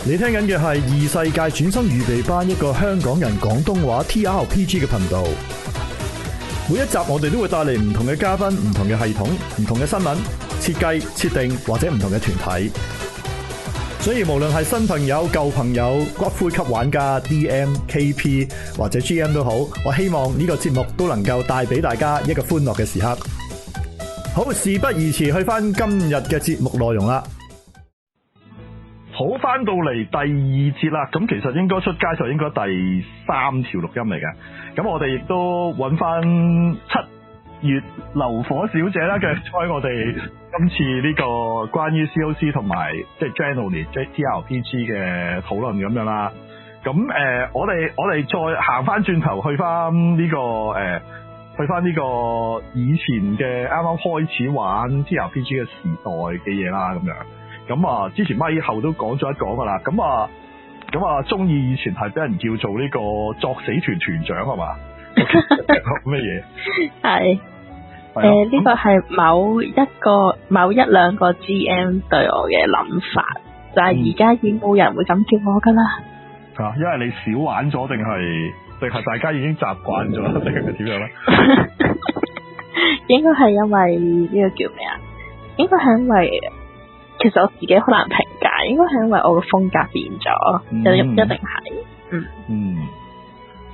你聽緊嘅係異世界轉生預備班，一個香港人廣東話 TRPG 嘅頻道。每一集我哋都會帶嚟唔同嘅嘉賓、唔同嘅系統、唔同嘅新聞、設計、設定或者唔同嘅團體。所以無論係新朋友、舊朋友、骨灰級玩家、DM、KP 或者 GM 都好，我希望呢個節目都能夠帶俾大家一個歡樂嘅時刻。好，事不宜遲，去翻今日嘅節目內容啦。好，翻到嚟第二節啦，咁其實應該出街就應該第3條錄音嚟嘅。咁我哋亦都揾翻7月流火小姐啦，繼續開我哋今次呢個關於 COC 同埋即係 generally TRPG 嘅討論咁樣啦。咁我哋再行翻轉頭去翻呢個以前嘅啱啱開始玩 TRPG 嘅時代嘅嘢啦，咁樣。咁啊，之前咪後都講咗一講噶啦。咁啊，中意以前係俾人叫做呢個作死團團長係嘛？咩嘢？係呢個係某一兩個 GM 對我嘅諗法，但係而家已經冇人會咁叫我噶啦。因為你少玩咗，定係大家已經習慣咗，定係點樣咧？應該係因為呢個叫咩啊？應該係因為。其實我自己好難評價，應該係因為我嘅風格變咗，一定係。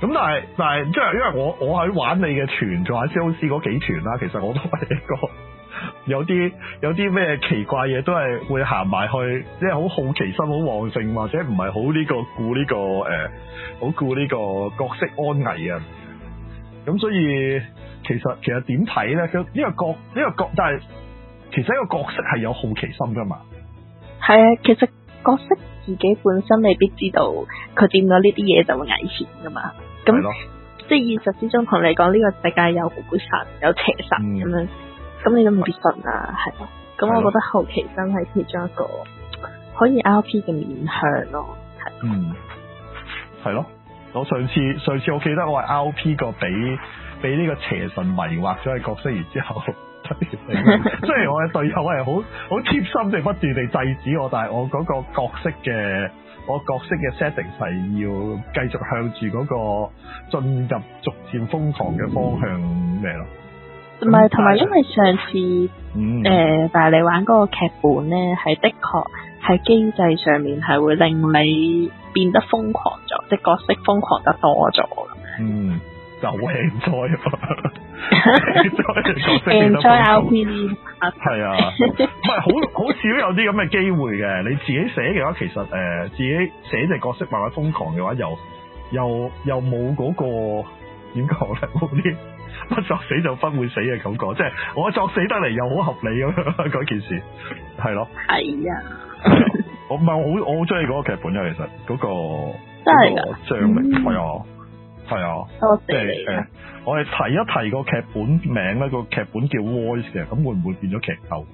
咁但係即係因為我喺玩你嘅團，做下 COC 嗰幾團啦，其實我都係一個有啲咩奇怪嘢都係會行埋去，即係好好奇心好旺盛，或者唔係好呢個顧呢個角色安危啊。咁所以其實點睇咧？呢個角，但係。其實一個角色係有好奇心噶嘛，係啊，其實角色自己本身未必知道佢掂咗呢啲嘢就會危險噶嘛，咁即係現實之中同你講呢個世界有鬼神有邪神咁樣，咁你都未必信啊，係咯，咁我覺得好奇心係其中一個可以 RP 嘅面向咯，係咯，我上次我記得我係 RP 個俾呢個邪神迷惑咗嘅角色，然之後。雖然我嘅隊友係好貼心地不斷地制止我，但係我嗰個角色嘅 setting 係要繼續向住嗰個進入逐漸瘋狂嘅方向咩咯？唔係，同埋因為上次但係你玩嗰個劇本咧，係的確喺機制上面係會令你變得瘋狂咗，即係角色瘋狂得多咗咁。就 enjoy RPG 係啊，唔係好少有啲咁嘅機會嘅。你自己寫嘅話，其實自己寫隻角色慢慢瘋狂嘅話，又冇嗰個點講咧，冇啲不作死就不會死嘅感覺。即係我作死得嚟又好合理咁樣嗰件事，係咯。係啊，我好中意嗰個劇本嘅，其實嗰個真係㗎張力係啊。係啊，即係我哋提一提個劇本名咧，個劇本叫 Voice 嘅，咁會唔會變咗劇透？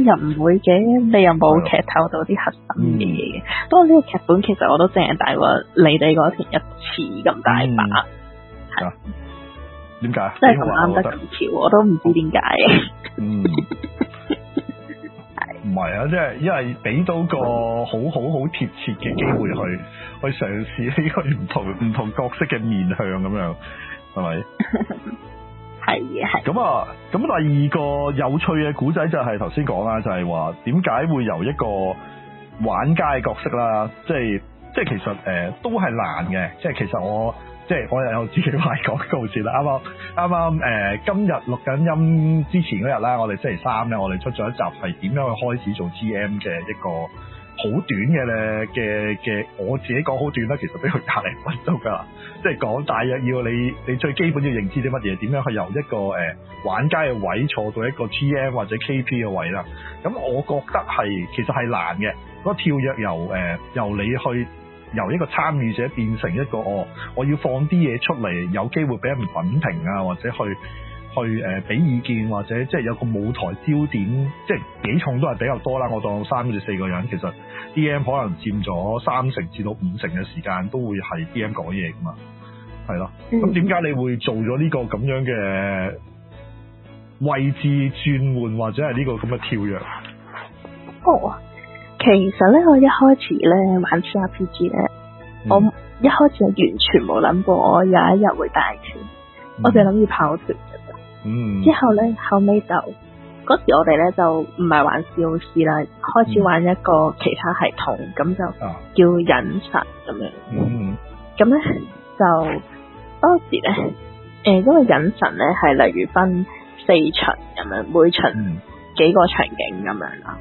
又唔會嘅，你又冇劇透到啲核心嘅嘢嘅。不過呢個劇本其實我都淨係大過你哋嗰團一次咁大把。係點解？真係咁啱得咁巧，我都唔知點解。唔係啊，即係因為俾到個好貼切嘅機會去嘗試呢個唔同角色嘅面向咁樣，係咪？係嘅，係。咁第二個有趣嘅古仔就係頭先講啦，就係話點解會由一個玩家嘅角色啦，即係其實都係難嘅，即係其實我有自己賣廣告先啦。啱啱今日錄緊音之前嗰日啦，我哋星期3咧，我哋出咗一集係點樣去開始做 GM 嘅一個好短嘅，我自己講好短啦，其實俾佢20分鐘噶，即係講大約要你最基本要認知啲乜嘢，點樣去由一個玩家嘅位坐到一個 GM 或者 KP 嘅位啦。咁我覺得其實係難嘅，嗰個跳躍由你去。由一個參與者變成一個我要放啲嘢出嚟，有機會俾人品評啊，或者去俾意見，或者即係有個舞台焦點，即係幾重都係比較多啦。我當3至4個人，其實 DM 可能佔咗30%至到50%嘅時間都會係 DM 講嘢噶嘛，係咯。咁點解你會做咗呢個咁樣嘅位置轉換，或者係呢個咁嘅跳躍？哦，其其實咧，我一開始咧玩 CRPG 咧，我一開始係完全冇諗過我有一日會帶團，我就諗住跑團嘅啫。之後咧，後尾就嗰時我哋咧就唔係玩 COC 啦，開始玩一個其他系統，咁就叫隱神咁樣。咁咧就當時咧，因為隱神咧係例如分4場咁樣，每場幾個場景咁樣啦。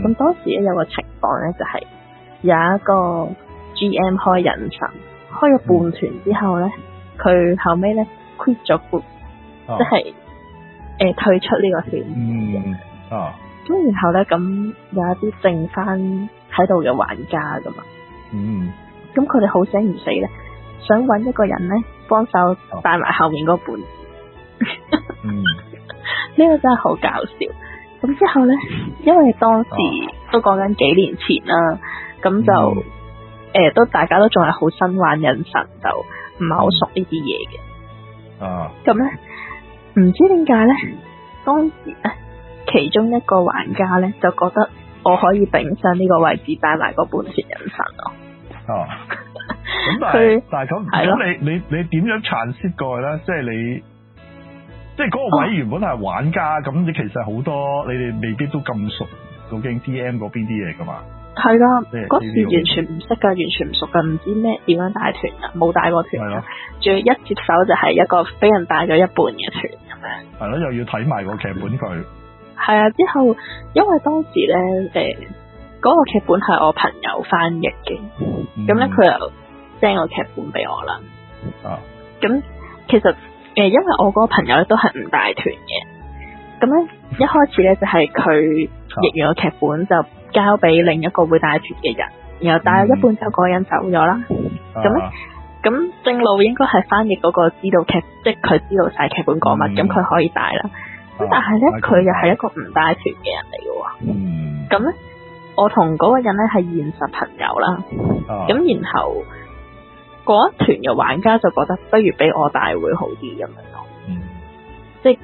咁當時咧有個情況咧就係有一個 GM 開隱神，開咗半團之後咧，佢後尾咧 quit 咗 group，即係退出呢個小組。咁然後咧，咁有一啲剩翻喺度嘅玩家噶嘛。咁佢哋好死唔死咧，想揾一個人咧幫手帶埋後面嗰半。呢個真係好搞笑。咁之後咧，因為當時都講緊幾年前啦，咁就都大家都仲係好新玩隱神，就唔係好熟呢啲嘢嘅。咁咧，唔知點解咧，當時咧其中一個玩家咧就覺得我可以頂上呢個位置帶埋個半團隱神咯。咁但係咁你點樣transit過去咧？即係你。即係嗰個位原本係玩家，咁你其實好多你哋未必都咁熟究竟 DM 嗰邊啲嘢噶嘛？係㗎，嗰時完全唔識㗎，完全唔熟㗎，唔知咩點樣帶團㗎，冇帶過團㗎，仲要一接手就係一個俾人帶咗一半嘅團咁樣。係咯，又要睇埋個劇本佢。係啊，之後因為當時咧嗰個劇本係我朋友翻譯嘅，咁咧佢又 send 個劇本俾我啦。咁其實。因為我嗰個朋友咧都係唔帶團嘅，咁咧一開始咧就係佢譯完個劇本就交俾另一個會帶團嘅人，然後帶咗一半就嗰個人走咗啦。咁正路應該係翻譯嗰個知道劇，即係佢知道晒劇本講乜，咁佢可以帶啦。咁但係咧佢又係一個唔帶團嘅人嚟嘅喎。咁咧我同嗰個人咧係現實朋友啦。咁然後。嗰一團嘅玩家就覺得不如俾我帶會好啲咁樣咯，即係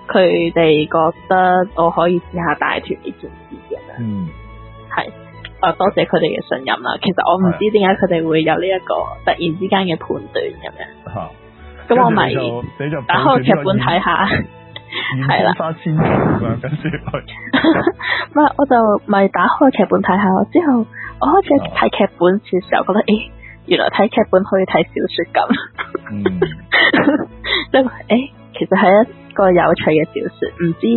佢哋覺得我可以試下帶團呢件事咁樣，係多謝佢哋嘅信任啦。其實我唔知點解佢哋會有呢一個突然之間嘅判斷咁樣，咁我咪打開個劇本睇下，係啦，花千咁樣跟住去，唔係我就咪打開劇本睇下，之後我開始睇劇本嘅時候覺得原來睇劇本可以睇小說咁，即係其實係一個有趣嘅小說，唔知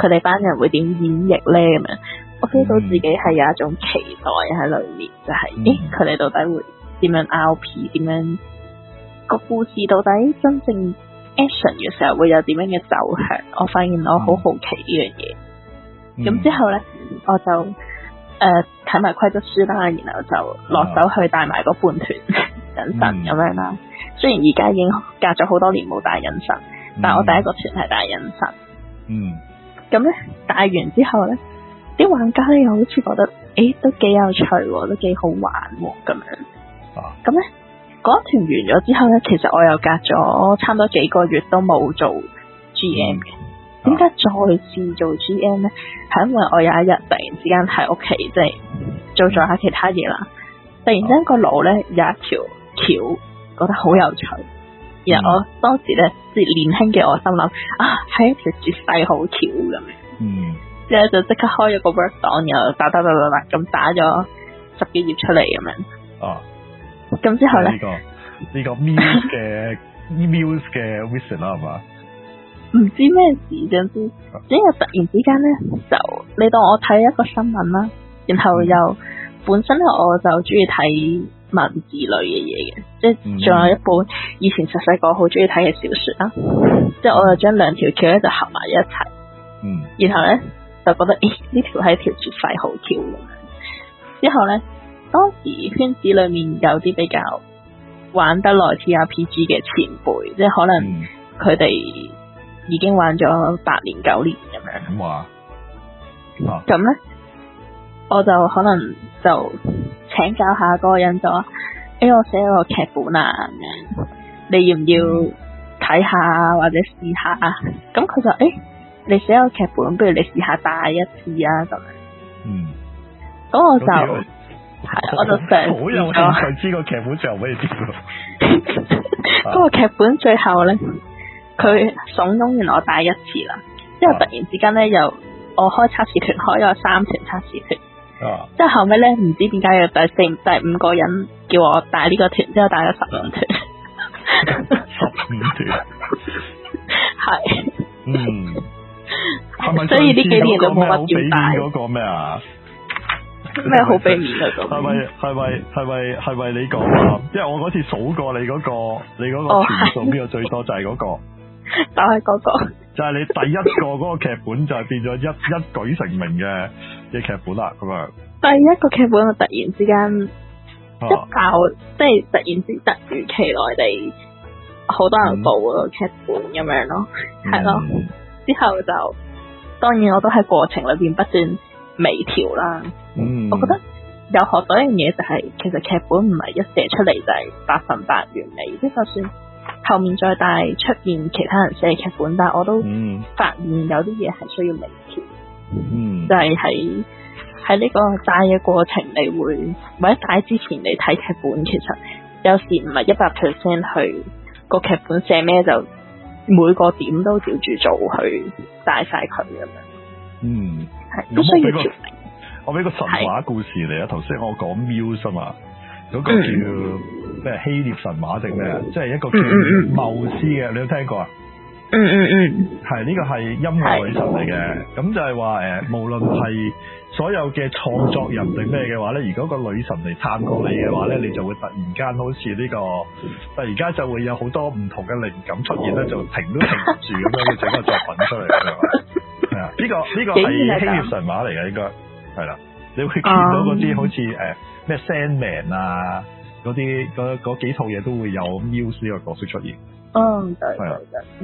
佢哋班人會點演繹咧咁樣。我 feel 到自己係有一種期待喺裏面，就係佢哋到底會點樣 RP， 點樣個故事到底真正 action 嘅時候會有點樣嘅走向。我發現我好好奇呢樣嘢，咁之後咧我就。睇埋規則書啦，然後就落手去帶埋嗰半團隱神咁樣啦。雖然而家已經隔咗好多年冇帶隱神，但係我第一個團係帶隱神。咁咧帶完之後咧，啲玩家咧又好似覺得都幾有趣，都幾好玩咁樣。咁咧嗰團完咗之後咧，其實我又隔咗差唔多幾個月都冇做 GM 嘅。點解再次做 GM 咧？係因為我有一日突然之間喺屋企，即係做咗下其他嘢啦。突然間個腦咧有一條橋，覺得好有趣。然後我當時咧，即係年輕嘅我心諗係一條絕世好橋咁樣。之後就即刻開咗個 Word 檔，然後打咁打咗10幾頁出嚟咁樣。咁之後咧，呢個 Muse 嘅 Muse 嘅 Vision 啦，係嘛？唔知咩事，總之因為突然之間咧，就你當我睇一個新聞啦，然後又本身咧我就中意睇文字類嘅嘢嘅，即係仲有一本以前細細個好中意睇嘅小說啦，即係我就將兩條橋咧就合埋一齊，然後咧就覺得呢條係一條絕世好橋咁樣。之後咧，當時圈子裏面有啲比較玩得耐 TRPG 嘅前輩，即係可能佢哋已經玩咗8年9年咁樣。哇！咁咧，我就可能就請教下嗰個人就話：我寫咗個劇本啊，咁樣你要唔要睇下或者試下？咁佢就你寫個劇本，不如你試下帶一次啊咁樣。咁我就係我就嘗試好有興趣知個劇本最後咩點喎？嗰個劇本最後咧，佢慫恿完我帶一次啦，之後突然之間咧又我開測試團開咗3團測試團，之後後尾咧唔知點解有第5個人叫我帶呢個團，之後帶咗15團，15團，係，係咪？所以呢幾年都冇乜點帶嗰個咩啊？咩好俾面嗰種？係咪你講啊？因為我嗰次數過你嗰個團數邊個最多就係嗰個，就係嗰個，就係你第一個嗰個劇本就係變咗一舉成名嘅劇本啦，咁樣。第一個劇本我突然之間一爆，即係突如其來地好多人報嗰個劇本咁樣咯，係咯。之後就當然我都喺過程裏邊不斷微調啦。我覺得有學到一樣嘢就係，其實劇本唔係一寫出嚟就係100%完美，即就算後面再帶出現其他人寫嘅劇本，但係我都發現有啲嘢係需要微調。就係喺呢個帶嘅過程，你會或者帶之前你睇劇本，其實有時唔係100%去個劇本寫咩就每個點都照住做去帶晒佢咁樣。係都需要調整。我俾個神話故事嚟啊！頭先我講 Muse 啊嘛，嗰個叫咩希臘神話定咩啊？即係一個叫繆斯嘅，你有聽過啊？係呢個係音樂女神嚟嘅，咁就係話無論係所有嘅創作人定咩嘅話咧，如果個女神嚟探過你嘅話咧，你就會突然間好似呢個，突然間就會有好多唔同嘅靈感出現咧，就停都停唔住咁樣嘅整個作品出嚟嘅。係啊，呢個係希臘神話嚟嘅應該。係啦，你會見到嗰啲好似咩 Sandman 啊，嗰幾套嘢都會有 Muse 呢個角色出現。係啊，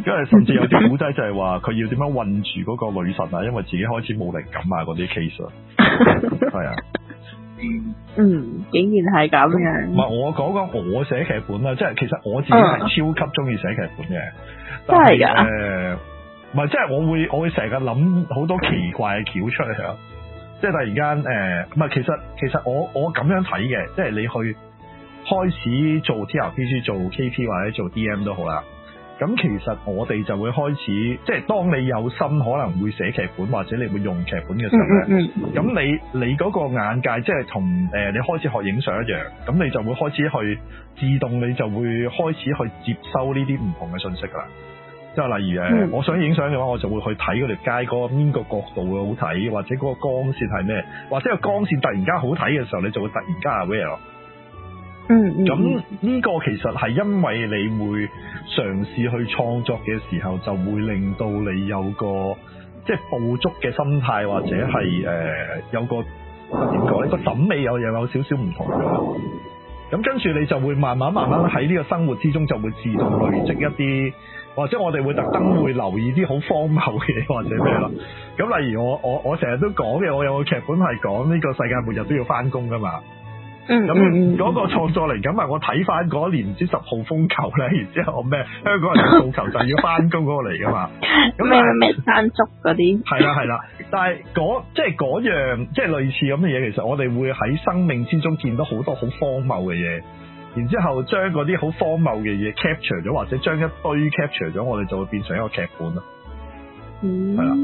因為甚至有啲古仔就係話佢要點樣困住嗰個女神啊，因為自己開始冇靈感啊嗰啲 case 啊。係啊，竟然係咁樣。唔係我講我寫劇本啦，即係其實我自己係超級中意寫劇本嘅。真係㗎？唔係，即係我會成日諗好多奇怪嘅橋出嚟啊！即係突然間唔係，其實我咁樣睇嘅，即係你去開始做 TRPG 做 KP 或者做 DM 都好啦。咁其實我哋就會開始，即係當你有心可能會寫劇本或者你會用劇本嘅時候咧，咁你嗰個眼界即係同你開始學影相一樣，咁你就會開始去自動你就會開始去接收呢啲唔同嘅信息㗎啦。即係例如我想影相嘅話，我就會去睇嗰條街嗰個邊個角度會好睇，或者嗰個光線係咩，或者個光線突然間好睇嘅時候，你就會突然間 aware 咯。咁呢個其實係因為你會嘗試去創作嘅時候，就會令到你有個即係捕捉嘅心態，或者係有個點講呢個審美又有少少唔同嘅。咁跟住你就會慢慢喺呢個生活之中就會自動累積一啲，或者我哋會特登會留意啲好荒謬嘅嘢或者咩咯。咁例如我成日都講嘅，我有個劇本係講呢個世界末日都要翻工噶嘛。咁嗰個創作嚟咁啊！我睇翻嗰年唔知10號風球咧，然之後咩香港人嘅訴求就要翻工嗰個嚟噶嘛。咁咩山竹嗰啲係啦，但係即係嗰樣即係類似咁嘅嘢，其實我哋會喺生命之中見到好多好荒謬嘅嘢，然之後將嗰啲好荒謬嘅嘢 capture 咗，或者將一堆 capture 咗，我哋就會變成一個劇本咯。係啦，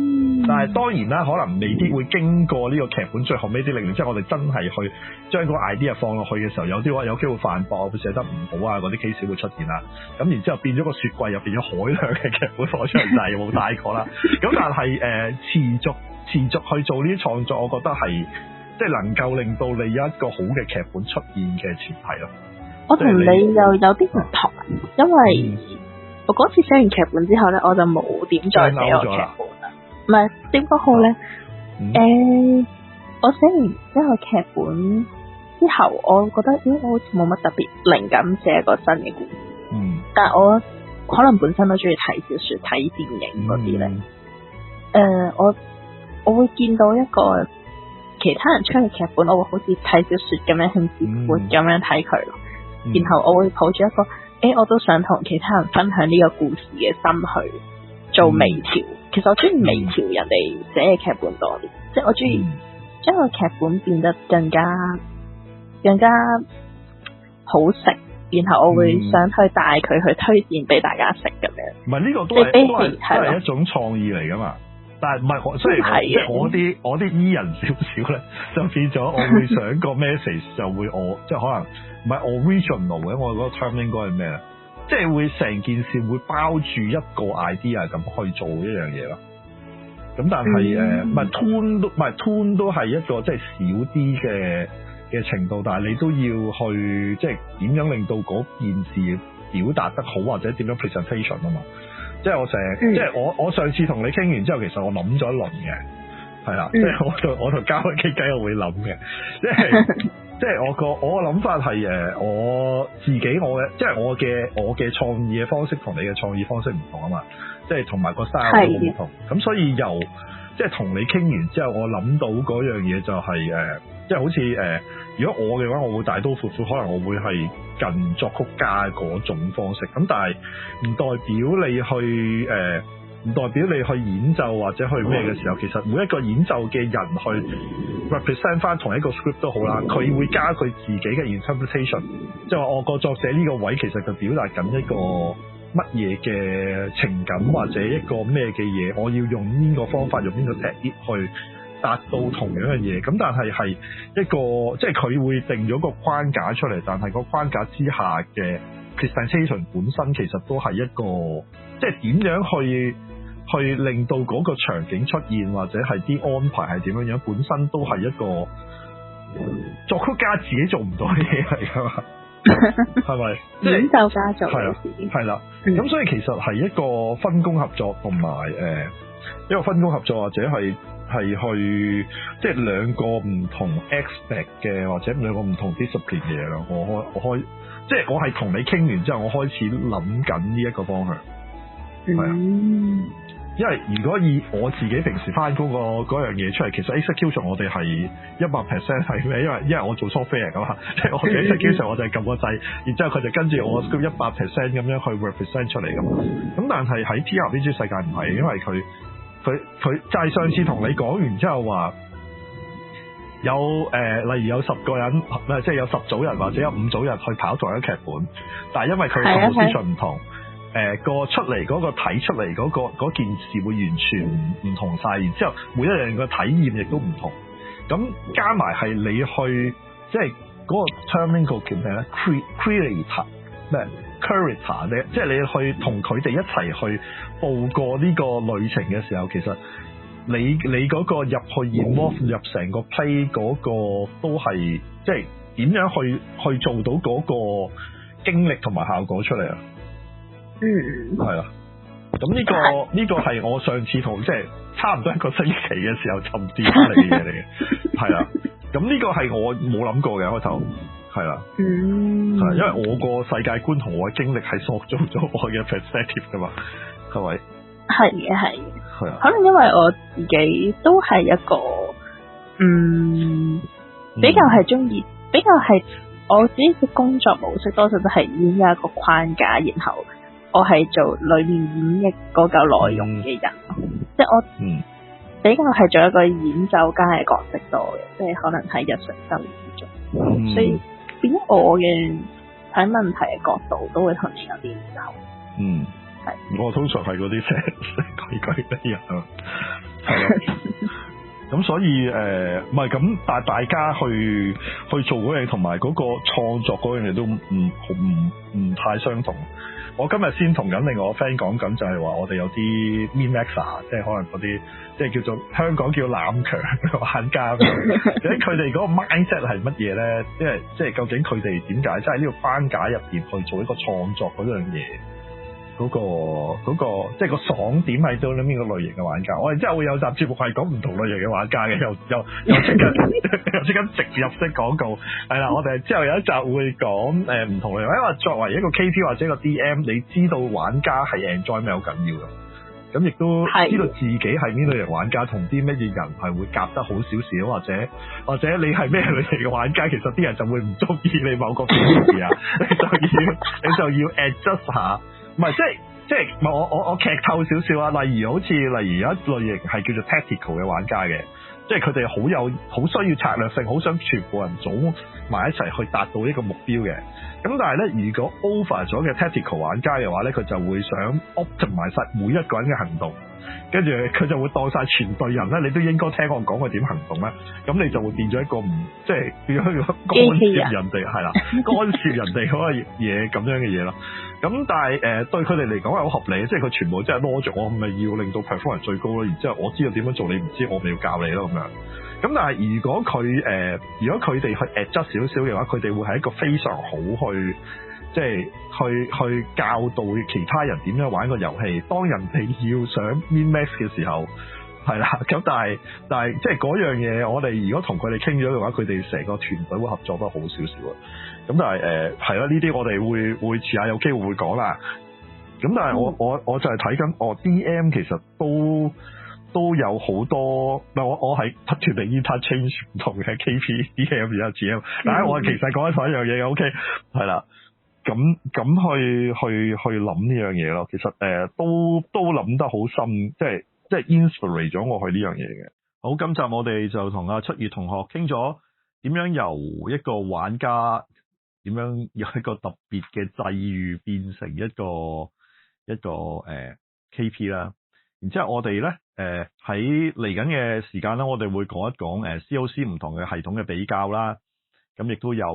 但係當然啦，可能未必會經過呢個劇本最後尾啲令，即係我哋真係去將個 idea 放落去嘅時候，有啲話有機會犯駁，會寫得唔好啊，嗰啲 case 會出現啦。咁然之後變咗個雪櫃入邊有海量嘅劇本放出嚟，就係冇帶過啦。咁但係持續去做呢啲創作，我覺得係即係能夠令到你有一個好嘅劇本出現嘅前提咯。我同你又有啲唔同，因為我嗰次寫完劇本之後咧，我就冇點再寫我劇本啦。唔係點講好咧？我寫完一個劇本之後，我覺得我好似冇乜特別靈感寫一個新嘅故事。但係我可能本身都中意睇小說、睇電影嗰啲咧。我會見到一個其他人出嘅劇本，我會好似睇小說咁樣興致勃咁樣睇佢咯。然後我會抱住一個我都想同其他人分享呢個故事嘅心去做微調。其實我中意微調人哋寫嘅劇本多啲，即係我中將個劇本變得更加好食，然後我會想去帶佢去推薦俾大家食咁樣。唔係呢個都係一種創意嚟噶嘛。但係唔係，雖然即係我啲 E 人少少咧，就變咗我會想個 message 就會即係可能唔係 original 嘅，我嗰個 term 應該係咩咧？即係會成件事會包住一個 idea 咁去做一樣嘢咯。咁但係唔係 tune 都係一個即係少啲嘅程度，但係你都要去即係點樣令到嗰件事表達得好，或者點樣 presentation 啊嘛。即係我成日，即係我上次同你傾完之後，其實我諗咗一輪嘅，係啦，即係我同嘉賓傾偈，我會諗嘅，即係我個諗法係我自己即係我嘅創意嘅方式同你嘅創意方式唔同啊嘛，即係同埋個 style 都唔同，咁所以即係同你傾完之後，我諗到嗰樣嘢就係即係好似如果我嘅話，我會大刀闊斧，可能我會係近作曲家嗰種方式。咁但係唔代表你去演奏或者去咩嘅時候，其實每一個演奏嘅人去 represent 翻同一個 script 都好啦，佢會加佢自己嘅 interpretation， 即係話我個作者呢個位其實就表達緊一個乜嘢嘅情感或者一個咩嘅嘢，我要用邊個方法用邊個 technique 去達到同樣嘅嘢。咁但係一個即係佢會定咗個框架出嚟，但係個框架之下嘅 presentation 本身其實都係一個即係點樣去令到嗰個場景出現，或者係啲安排係點樣樣，本身都係一個作曲家自己做唔到嘅嘢嚟噶嘛。係咪？演奏家做嘅事係啦，咁所以其實係一個分工合作，同埋一個分工合作，或者係去即係兩個唔同 aspect 嘅，或者兩個唔同 discipline 嘅嘢咯。我即係我係同你傾完之後，我開始諗緊呢一個方向。係啊。因為如果以我自己平時翻工嗰樣嘢出嚟，其實 execution 我哋係 100% 係咩？因為我做 software 噶嘛，即係我嘅 execution 我就係撳個掣，然之後佢就跟住我 script 100% 咁樣去 represent 出嚟咁。咁但係喺 TRPG 世界唔係，因為佢就係上次同你講完之後話有例如有10個人，即係有10組人或者有5組人去跑同一個劇本，但係因為佢 composition 唔同。個出嚟嗰個睇出嚟嗰件事會完全唔同晒，然之後每一樣嘅體驗亦都唔同。咁加埋係你去即係嗰個 term 叫咩咧 ？creator 咩 curator 即係你去同佢哋一齊去步過呢個旅程嘅時候，其實你嗰個入去 involve 入成個 play 嗰個都係即係點樣去做到嗰個經歷同埋效果出嚟啊！係啦，咁呢個係我上次同即係差唔多一個星期嘅時候沉澱翻嚟嘅嘢嚟嘅，係啦，咁呢個係我冇諗過嘅開頭，係啦，係因為我個世界觀同我嘅經歷係塑造咗我嘅 perspective 噶嘛，係咪？係嘅，係啊，可能因為我自己都係一個比較係中意，比較係我自己嘅工作模式，多數都係已經有一個框架，然後。我係做裏面演繹嗰嚿內容嘅人，即係我比較係做一個演奏家嘅角色多嘅，即係可能喺日常生活之中，所以變咗我嘅睇問題嘅角度都會同你有啲唔同。係我通常係嗰啲成鬼啲人啊，係咯。咁所以唔係咁，但係大家去做嗰樣，同埋嗰個創作嗰樣嘢都唔太相同。我今日先同緊另外個 friend 講緊，就係話我哋有啲 min-maxer， 即係可能嗰啲即係叫做香港叫攬強嘅玩家，咁佢哋嗰個 mindset 係乜嘢咧？即係究竟佢哋點解即係呢個框架入邊去做一個創作嗰樣嘢？嗰個即係個爽點喺度，邊個類型嘅玩家？我哋之後會有集節目係講唔同類型嘅玩家嘅，又即刻直入式廣告係啦。我哋之後有一集會講唔同類型，因為作為一個 KP 或者一個 DM，你知道玩家係 enjoy 咩好緊要嘅，咁亦都知道自己係邊類型玩家，同啲乜嘢人係會夾得好少少，或者你係咩類型嘅玩家，其實啲人就會唔中意你某個表現啊，你就要 adjust 下。唔係，即係我劇透少少啊！例如有一類型係叫做 tactical 嘅玩家嘅，即係佢哋好需要策略性，好想全部人組埋一齊去達到一個目標嘅。咁但係咧，如果 over 咗嘅 tactical 玩家嘅話咧，佢就會想 optimize 晒每一個人嘅行動，跟住佢就會當晒全隊人咧，你都應該聽我講佢點行動咧。咁你就會變咗一個即係變咗一個干涉人哋係啦，干涉人哋嗰個嘢咁樣嘅嘢咯。咁但係對佢哋嚟講係好合理，即係佢全部即係 logic，我咪要令到 performance 最高咯。然之後我知道點樣做，你唔知我咪要教你咯咁樣。咁但係如果佢哋去 adjust 少少嘅話，佢哋會係一個非常好去即係去教導其他人點樣玩個遊戲。當人哋要想 min max 嘅時候，係啦。咁但係即係嗰樣嘢，我哋如果同佢哋傾咗嘅話，佢哋成個團隊會合作得好少少啊。咁但係係啦，呢啲我哋會遲下有機會會講啦。咁但係我就係睇緊DM 其實都有好多，我係不斷地 interchange 唔同嘅 KP DM 有 GM， 但係我其實講緊同一樣嘢嘅 OK 係啦。咁去諗呢樣嘢咯。其實都諗得好深，即係 inspire 咗我去呢樣嘢嘅。好，今集我哋就同阿出月同學傾咗點樣由一個玩家點樣有一個特別嘅際遇變成一個KP 啦。然之後我哋咧喺嚟緊嘅時間咧，我哋會講一講COC 唔同嘅系統嘅比較啦。咁亦都有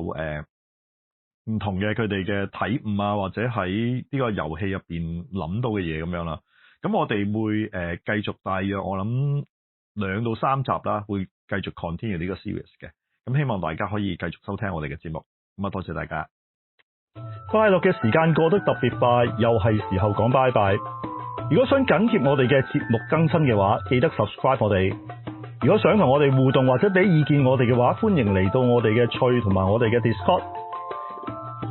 唔同嘅佢哋嘅體悟啊，或者喺呢個遊戲入邊諗到嘅嘢咁樣啦。咁我哋會繼續大約我諗2到3集啦，會繼續 continue 呢個 series 嘅。咁希望大家可以繼續收聽我哋嘅節目。咁啊，多謝大家。快樂嘅時間過得特別快，又係時候講拜拜。如果想緊貼我哋嘅節目更新嘅話，記得 subscribe 我哋。如果想同我哋互動或者俾意見我哋嘅話，歡迎嚟到我哋嘅趣同埋我哋嘅 Discord。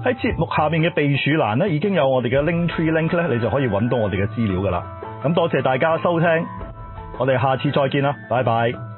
喺節目下面嘅備註欄咧，已經有我哋嘅 Linktree link 咧，你就可以揾到我哋嘅資料噶啦。咁多謝大家收聽，我哋下次再見啦，拜拜。